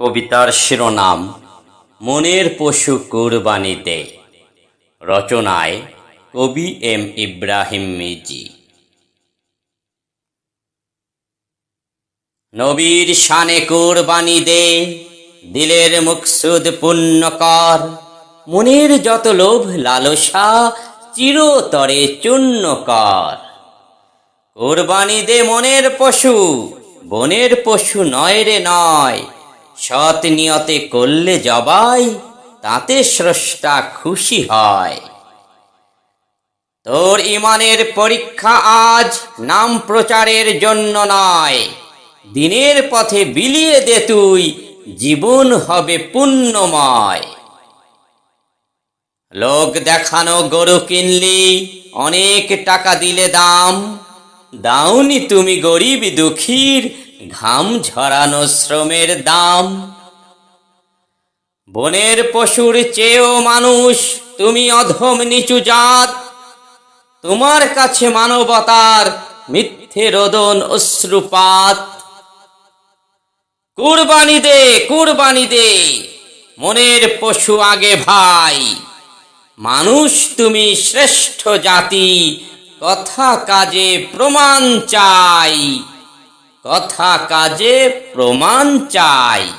কবিতার শিরোনাম মনের পশু কুরবানি দে। রচনায় কবি এম ইব্রাহিম মিজি। নবীর শানে কুরবানি দে, দিলের মুকসুদ পূর্ণ কর। মনের যত লোভ লালসা চিরতরে চূর্ণ কর। কুরবানি দে মনের পশু, বনের পশু নয় রে নয়। সৎ নিয়তে করলে জবাই, তাতে স্রষ্টা খুশি হয়। তোর ইমানের পরীক্ষা আজ নাম প্রচারের জন্য নয়। দিনের পথে বিলিয়ে দে তুই, জীবন হবে পুণ্যময়। লোক দেখানো গরু কিনলি, অনেক টাকা দিলে দাম। দাওনি তুমি গরিব দুঃখীর, ঘাম ঝরানো শ্রমের দাম। বনের পশুর চেয়েও মানুষ তুমি অধম নিচু জাত। তোমার কাছে মানবতার মিথ্যে রোদন অশ্রুপাত। কুরবানি দে, কুরবানি দে, মনের পশু আগে ভাই। মানুষ তুমি শ্রেষ্ঠ জাতি, কথা কাজে প্রমাণ চাই। কথা কাজে প্রমাণ চাই।